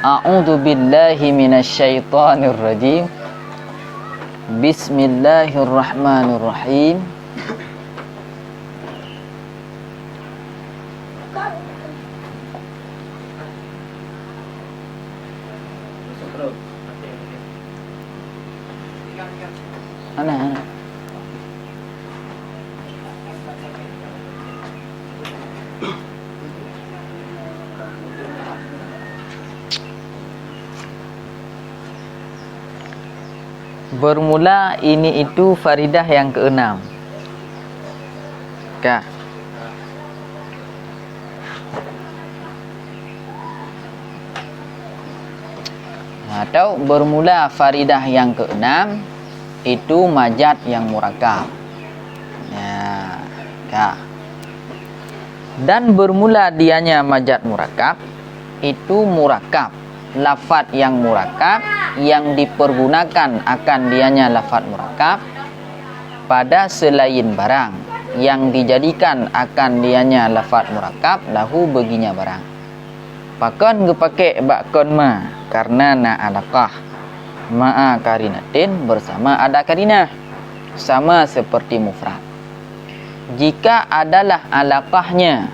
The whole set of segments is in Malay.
A'udzu billahi minasyaitonir rajim. Bismillahirrahmanirrahim. Ana. Bermula ini itu faridah yang ke-6. Kah? Atau bermula faridah yang ke-6 itu majad yang murakab. Ya, kah? Dan bermula dianya majad murakab itu murakab. Lafaz yang murakab yang dipergunakan akan dianya lafaz murakab pada selain barang yang dijadikan akan dianya lafaz murakab lahu baginya barang. Pakon gepake bakon ma karena na alaqah ma'a karinatin bersama ada karinah sama seperti mufrad. Jika adalah alaqahnya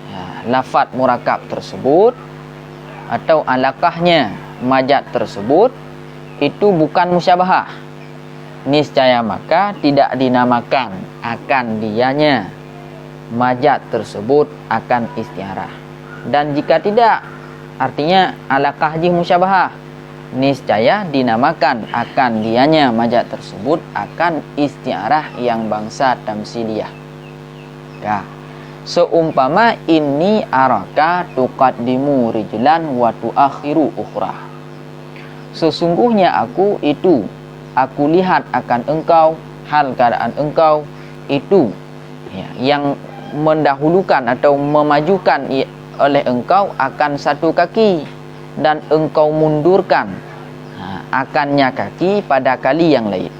ya, lafaz murakab tersebut atau alaqahnya majad tersebut itu bukan musyabahah, niscaya maka tidak dinamakan akan dianya majad tersebut akan istiarah. Dan jika tidak, artinya alaqah jih musyabahah, niscaya dinamakan akan dianya majad tersebut akan istiarah yang bangsa tamsiliyah. Ya. Seumpama inni araka tuqaddimu rijlan wa tuakhiru ukhra. Sesungguhnya aku lihat akan engkau, hal keadaan engkau itu ya, yang mendahulukan atau memajukan oleh engkau akan satu kaki dan engkau mundurkan akannya kaki pada kali yang lain.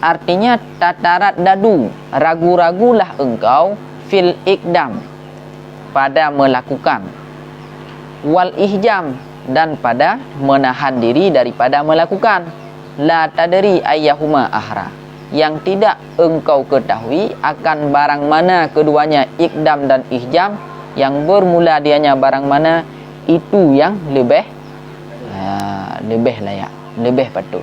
Artinya tatarat dadu, ragu-ragulah engkau fil ikdam pada melakukan, wal ihjam dan pada menahan diri daripada melakukan, la tadri ayyahuma ahra yang tidak engkau ketahui akan barang mana keduanya ikdam dan ihjam yang bermula dianya barang mana itu yang lebih layak, lebih patut.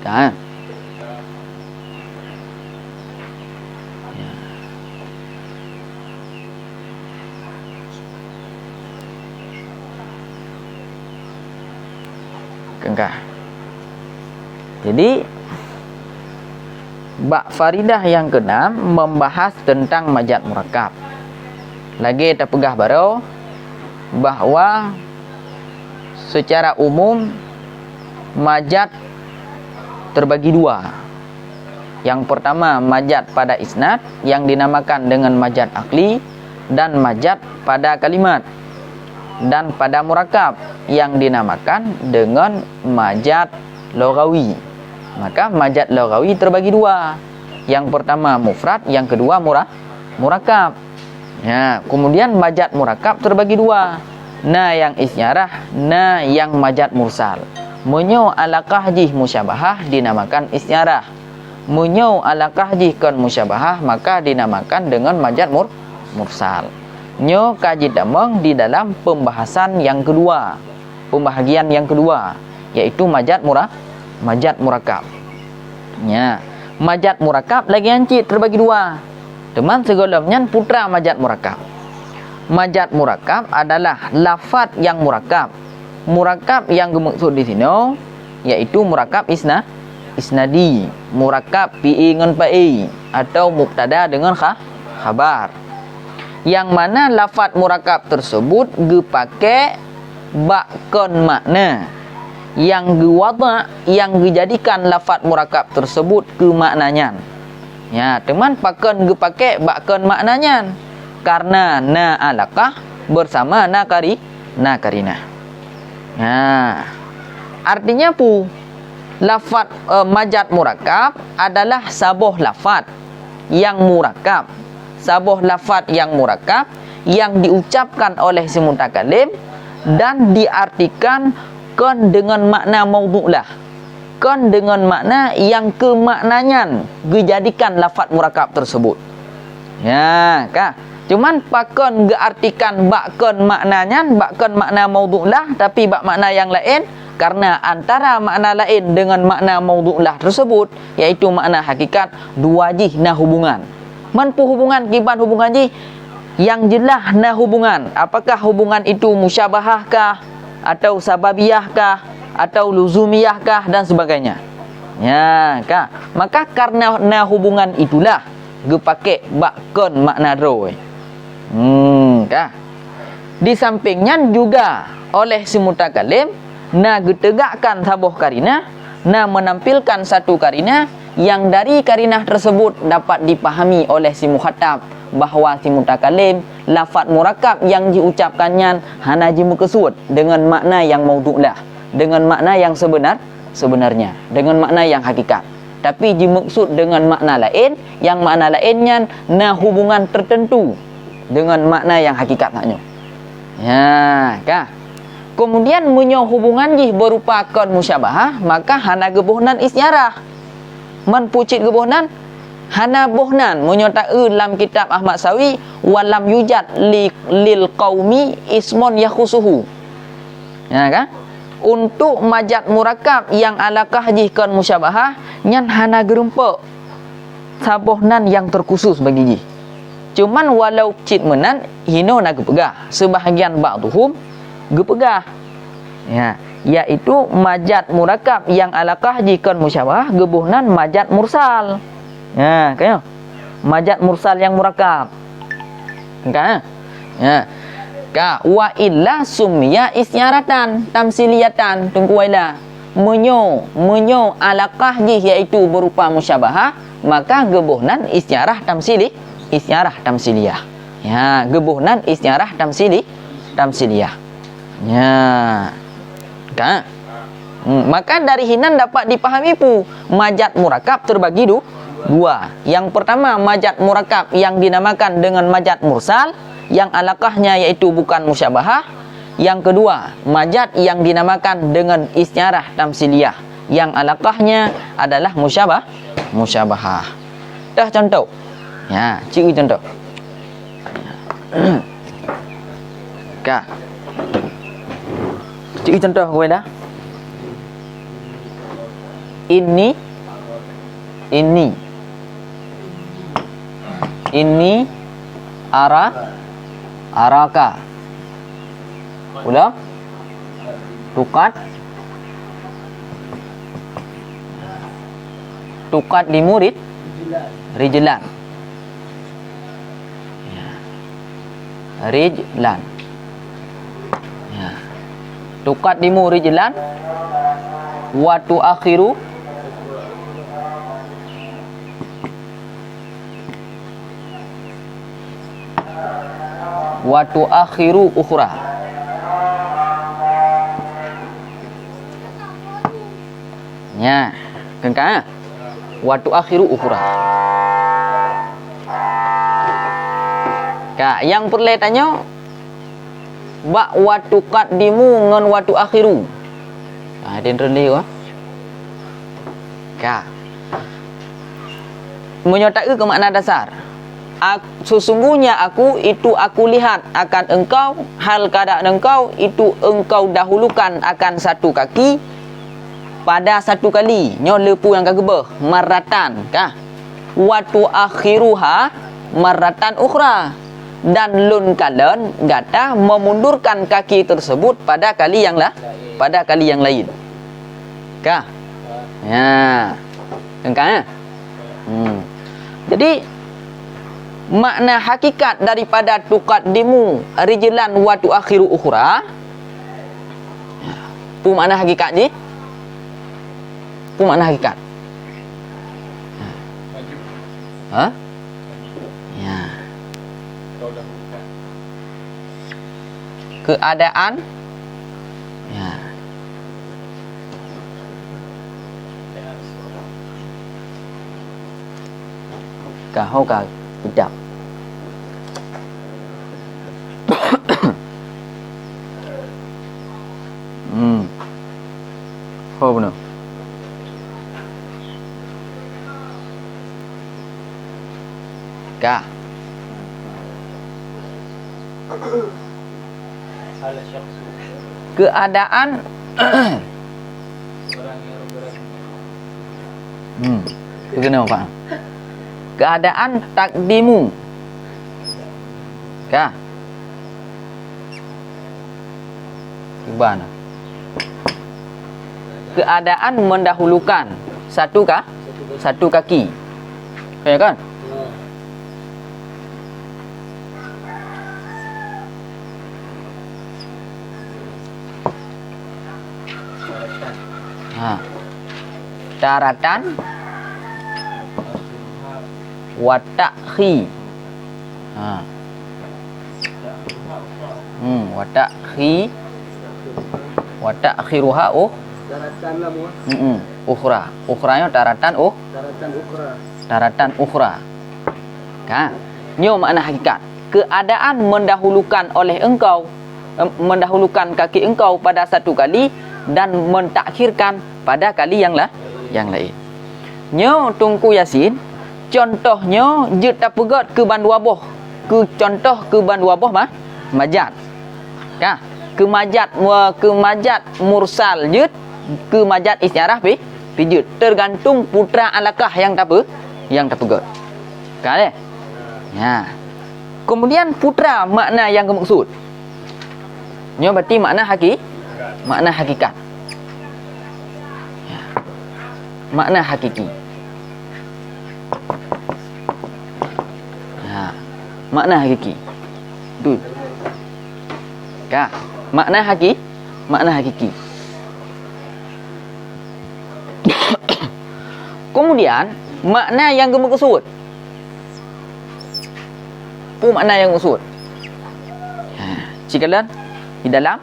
Kan? Kengkah. Jadi bab faridah yang ke-6 membahas tentang majad murakab. Lagi kita pegah baru bahawa secara umum majad terbagi dua. Yang pertama majad pada isnad yang dinamakan dengan majad akli, dan majad pada kalimat dan pada murakab yang dinamakan dengan majad lughawi. Maka majad lughawi terbagi dua. Yang pertama mufrad, yang kedua murakab. Ya, kemudian majad murakab terbagi dua. Na yang isyarah, na yang majad mursal. Munyo alaqah jih musyabahah dinamakan isyarah. Munyo alaqah jih kon musyabahah maka dinamakan dengan majad mursal. Nyo kaji damang di dalam pembahasan yang kedua, pembahagian yang kedua, yaitu majad murakab. Ya, majad murakab lagi anci terbagi dua. Teman segolomnya putra majad murakab. Majad murakab adalah lafaz yang murakab. Murakab yang dimaksud di sini yaitu murakab isnadi, murakab pi ngan pai atau mubtada dengan khabar. Yang mana lafaz murakab tersebut gepake bakon makna yang gewada yang dijadikan lafaz murakab tersebut ke maknanya. Ya, teman pakon gepake bakon maknanya karena na alaqah bersama na karinah. Nah, artinya lafaz majad murakab adalah sabuh lafaz yang murakab sabuh lafaz yang murakab yang diucapkan oleh si mutakalim dan diartikan kan dengan makna maudhu'lah, kan dengan makna yang kemaknanyan dijadikan lafaz murakab tersebut. Ya, kah? Cuman pakon geartikan bakon maknanya, bakon makna maudhu'lah, tapi bak makna yang lain, karena antara makna lain dengan makna maudhu'lah tersebut, iaitu makna hakikat, dua jih na hubungan. Manpu hubungan kiban hubungan jih yang jelas na hubungan. Apakah hubungan itu musyabahah kah, atau sababiyah kah, atau luzumiyah kah, dan sebagainya. Ya, kah? Maka karena na hubungan itulah gepake bakon makna roy. Kah? Di sampingnya juga oleh si mutakalim na getegakkan sabuh karina, na menampilkan satu karina yang dari karinah tersebut dapat dipahami oleh si mukhatab bahawa si mutakalim lafaz murakab yang diucapkannya hana jimuksud dengan makna yang maudhu'lah, dengan makna yang sebenarnya, dengan makna yang hakikat. Tapi dimaksud dengan makna lain, yang makna lainnya na hubungan tertentu dengan makna yang hakikat hanya. Ya, kah? Kemudian menyo hubungan jih berupa kon musyabahah, maka hana gebuhnan isyarah. Man pucit gebuhnan hana buhnan menyo ta'u lam kitab Ahmad Sawi walam yujad lil qaumi ismun yakhusuhu. Ya, kah? Untuk majat murakab yang alakah jih kon musyabahah nyan hana gerumpa sabuhnan yang terkhusus bagi jih. Cuman walau cit menan hino nak gepegah, sebahagian ba'duhum gepegah. Ya, iaitu majat murakab yang alakah jikon musyabah gebuhnan majat mursal. Ya, kayo. Majat mursal yang murakab. Kan? Ya. Ka wa illa summiya isyaratan tamsiliyatan tungkuailah. Menyo alakah jih iaitu berupa musyabahah, maka gebuhnan isyarah tamsiliyah. Ya, gebuhnan isyarah tamsiliyah. Ya. Kan? Maka dari hinan dapat dipahami pu majat murakab terbagi dua. Yang pertama majat murakab yang dinamakan dengan majat mursal yang alakahnya iaitu bukan musyabahah. Yang kedua majat yang dinamakan dengan isyarah tamsiliyah yang alakahnya adalah musyabahah. Dah contoh. Ya, ciri contoh. Kak. Ciri contoh gue dah. Ini araka. Ulang. Tukat di murid rijlan. Ya. Rijlan. Ya. Tukat di murid rijlan wa tuakhiru ukhra. Ya, kengkang wa tuakhiru ukhra. Kak, yang perletannya ba wa tuqaddimu ngan wa tuakhiru. Ah, den rendah wah. Kak. Menyatakan ke makna dasar. Sesungguhnya aku lihat akan engkau, hal keadaan engkau itu engkau dahulukan akan satu kaki pada satu kali nyo lepu yang kagebeh maratan kah wa tuakhiruha maratan ukhra, dan lun kalen gata memundurkan kaki tersebut pada kali yang lain kah. Ya, engkau. Jadi makna hakikat daripada tuqaddimu rijlan wa tuakhiru ukhra, pu makna hakikat ni, pu makna hakikat. Ha? Ya. Keadaan. Ya. Kau tidak. Apa benar? Ka. Keadaan Bagaimana Pak? Keadaan takdimu. Ka. Gimana? Keadaan mendahulukan satu kaki. Ya kan? Daratan wa ta'khi. Wa ta'khi wa ta'khiruha daratan lah ukhra. Ukhranya daratan daratan ukhra. Kan? Ini makna hakikat. Keadaan mendahulukan oleh engkau, mendahulukan kaki engkau pada satu kali dan mentakhirkan pada kali yang lain. Nyo tungku Yasin, contohnya je tak pegat ke ban wabah. Contoh ke ban wabah majat. Ka? Ke majat mursal je, ke majat istiarah pijut. Tergantung putra alakah yang tak pegat. Kan eh? Ya. Kemudian putra makna yang maksud. Nyo berarti makna hakikat. Ya. Makna hakiki. Ya. Makna hakiki. Betul. Ka. Makna hakiki. Kemudian makna yang maksud. Apa makna yang maksud? Ha, cikalan di dalam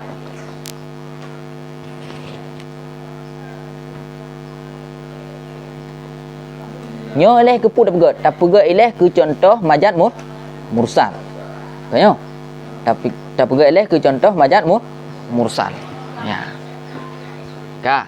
nyo oleh ke pu dak pegat oleh ke contoh majat mursal. Kan? Tapi tak pegat oleh ke contoh majat mursal. Ya. Ka.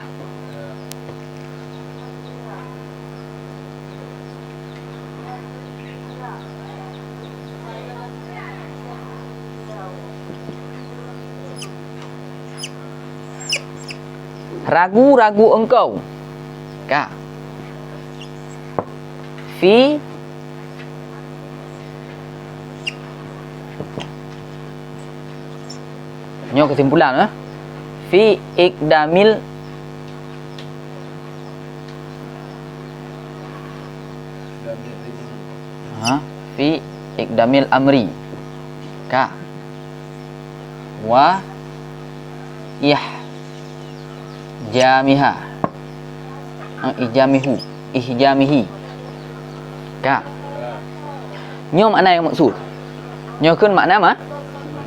Ragu-ragu engkau. Ka. Fi nyo kesimpulan fi ikdamil fi ikdamil amri. Ka. Wa jamiha ihjamihi. Ka. Nyo makna yang maksud. Nyo kun makna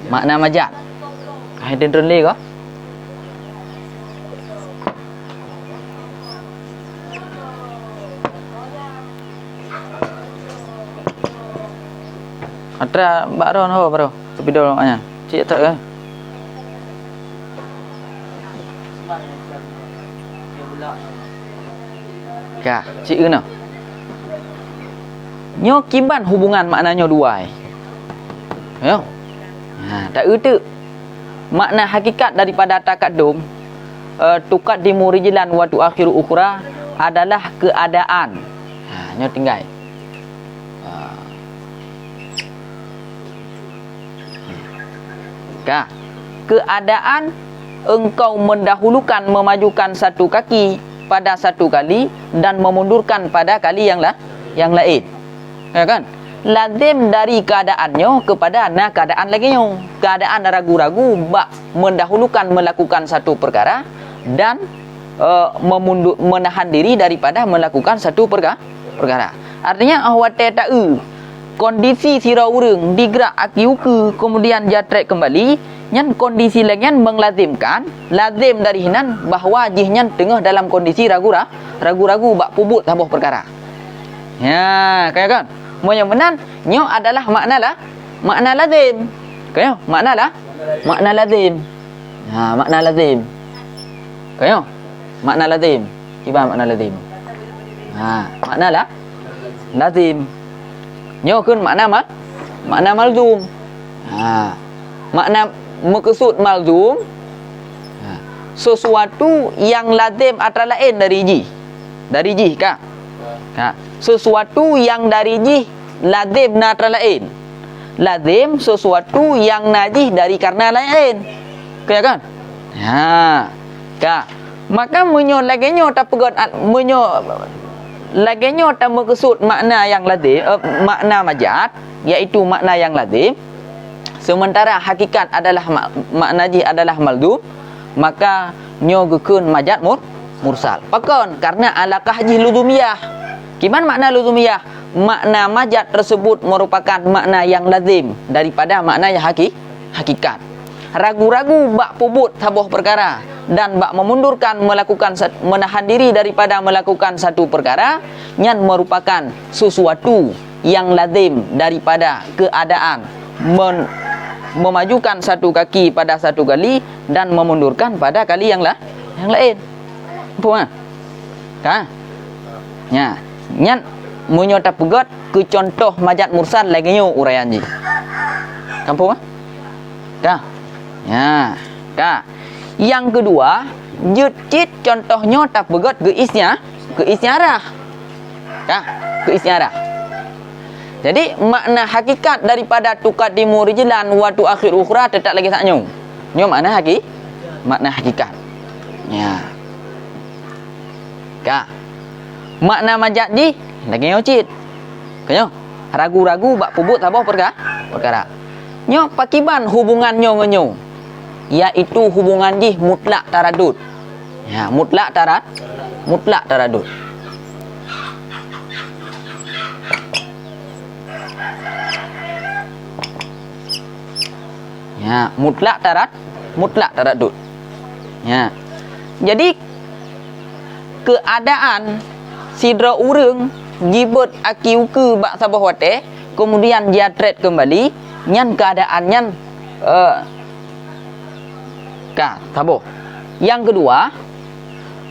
makna majat. Hai den renle ko. Atra baron ho bro. Video maknya. Cik tak kan? Ka, cik kena. Nyo kiban hubungan maknanya dua. Ya. Ha, tak erti. Makna hakikat daripada takadum tukat dimurijilan wa tuakhiru ukhra adalah keadaan. Ha, nyo tinggal. Ka, keadaan engkau mendahulukan memajukan satu kaki pada satu kali dan memundurkan pada kali yang lain. Ya kan? Lazim dari keadaannya kepada keadaan laginya. Keadaan ragu-ragu bak mendahulukan melakukan satu perkara dan menahan diri daripada melakukan satu perkara. Artinya awate tak kondisi sira urang digerak akiuke kemudian jatrek kembali nyan kondisi lagian menglazimkan lazim dari hinan bahawa jihnya tengah dalam kondisi ragu-ragu bak pubut sabuh perkara. Ya, kaya kan? Monya menan nyo adalah makna lazim. Kaya makna lazim. Ha, makna lazim. Kaya makna lazim. Kiban makna lazim. Makna lah lazim. Nyo kun makna makna malzum. Makna maksud malzum sesuatu yang lazim antara lain dari ji. Dari ji kah? Sesuatu yang dari ji lazim antara lain. Lazim sesuatu yang najih dari karena lain. Kaya kan? Maka menyo laginyo ta pegot menyo laginyo ta maksud makna yang lazim, makna majaz, iaitu makna yang lazim. Sementara hakikat adalah makna ji adalah malzum, maka nyo gekun majaz mursal. Pakon karena alaqah ji luzumiyah. Kiman makna luzumiyah? Makna majaz tersebut merupakan makna yang lazim daripada makna yang hakikat. Ragu-ragu bak pubut sabuh perkara dan bak memundurkan menahan diri daripada melakukan satu perkara yang merupakan sesuatu yang lazim daripada keadaan memajukan satu kaki pada satu kali dan memundurkan pada kali yang lain. Apa? Nyan menyota pegot ke contoh majaz mursal lagi nyo uraian ji. Kampung Yang kedua, jecit contohnya tak pegot ke isyarah. Ke isyarah. Jadi makna hakikat daripada tuqaddimu rijlan wa tuakhir ukhra tetap lagi saknyo. Nyo makna hakikat. Makna majaz ji lagi nyo cit. Kanyo ragu-ragu bak pubut sabuh perkara. Nyo pakiban hubungan nyo ngenyo, iaitu hubungan ji mutlak taradud. Mutlak taradud. Mutlak taradud. Jadi keadaan sidra urang jibut akiuke bak sabah wate, kemudian dia trade kembali, nyan keadaan nyan sabuh. Yang kedua,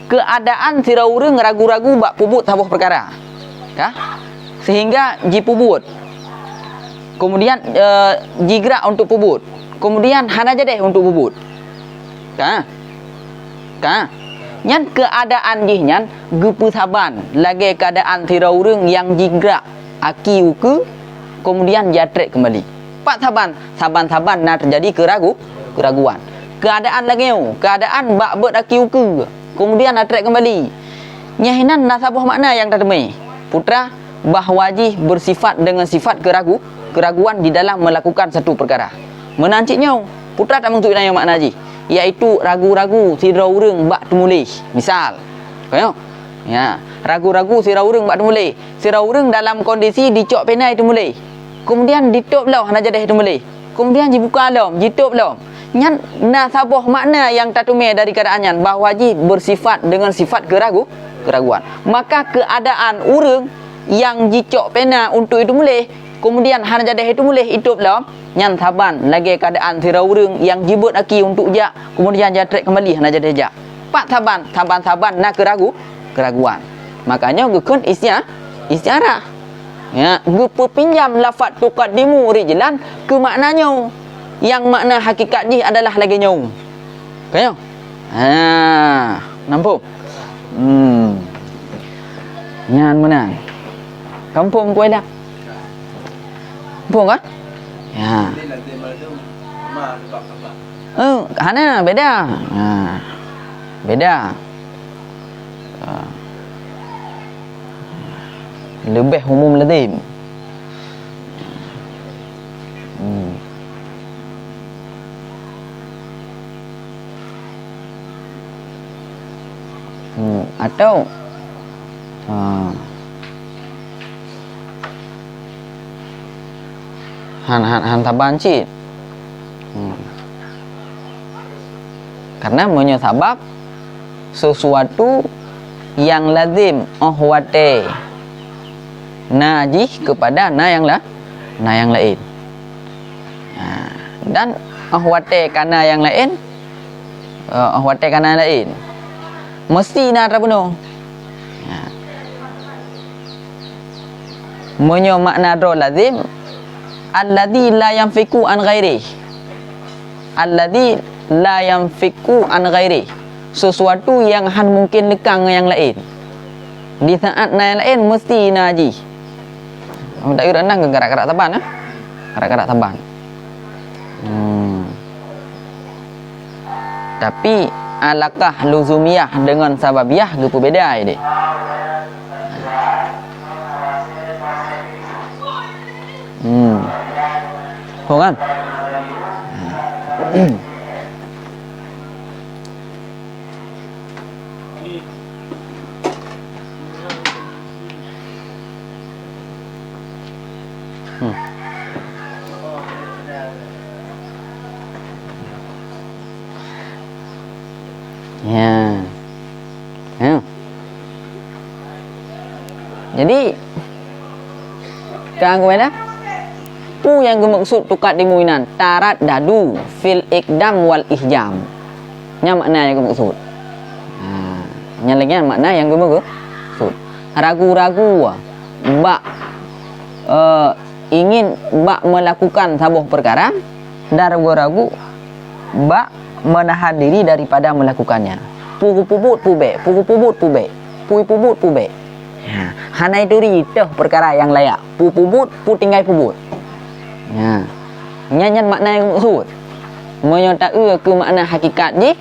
keadaan sidra urang ragu-ragu bak pubut sabuh perkara. Sehingga ji pubut. Kemudian jigrak untuk pubut. Kemudian hana jadeh untuk pubut. Nyan keadaan jih nyan gepu saban lagi keadaan tira urang yang jigrak aki uke kemudian jatret kembali. Pak saban nak terjadi keraguan. Keadaan lagi keadaan bak bet aki uke kemudian atret kembali. Nyahinan nasabah makna yang tertemui. Putra bahawa jih bersifat dengan sifat keraguan di dalam melakukan satu perkara. Menanciknya putra tak menentu yang makna jih, iaitu ragu-ragu sidra urang bak temulih. Misal, ragu-ragu sidra urang bak temulih. Sidra urang dalam kondisi dicok penai temulih. Kemudian ditutup lah hana jadeh temulih. Kemudian dibuka alam, ditutup lah. Nyan nasabah makna yang tatumeh dari keadaan nyan bahawa ji bersifat dengan sifat keraguan. Maka keadaan urang yang dicok pena untuk itu mulih, kemudian hana jadeh itu mulih itu lah. Nyan saban lagi keadaan tira urang yang jibut aki untuk jak, kemudian jatret kembali hana jadeh jak. Pak saban nak keraguan. Makanya gekun isyarah. Gepu pinjam lafaz tuqaddimu rijlan ke maknanya yang makna hakikat ni adalah lagi nyong. Kayo? Nampak? Nyan menang. Kampung kuai dah. Kampung kan? Hana beda. Beda. Lebih umum lazim. Atau han taban cit. Karena punya sabab sesuatu yang lazim ohwate najih kepada na yang lain. Dan ohwate kana yang lain, ohwate kana lain. mesti nak terpenuh. Menyo makna do lazim alladzi la yanfiku an ghairi. Alladzi la yanfiku an ghairi. Sesuatu yang han mungkin lekang yang lain. Di saat yang lain mesti naji. Tak kira nang gerak-gerak taban ah. Gerak-gerak taban. Tapi alakah luzumiyah dengan sababiyah ke berbeza dia. Faham kan? Ya. Ya. Jadi kang mana? Pu yang bermaksud tukat dimuinan tarat dadu fil ikdam wal ihjam. Nya makna yang bermaksud. Nya lagi makna yang bermaksud. Ragu-ragu bak ingin bak melakukan sebuah perkara dan ragu-ragu bak menahan diri daripada melakukannya. Pubut pube, pubut pube, pubut pube. Hanai duri dah perkara yang layak. Pubut tinggal pubut. Ya. Nyanyian makna yang maksud. Menyata ke makna hakikat je.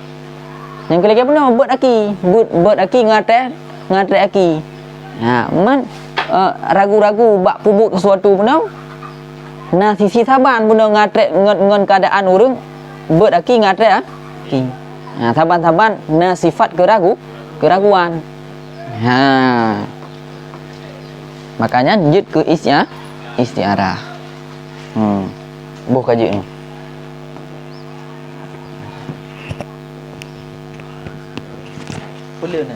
Yang kelagi pun buat aki, buat aki ngate aki. Ya, man ragu-ragu bak pubut sesuatu pun nah sisi saban pun ngate ngon keadaan urang buat aki ngate aki. Nah, saban-saban na sifat keraguan. Ha. Makanya jid ke istiarah. Boh kaji ni. Boleh ni.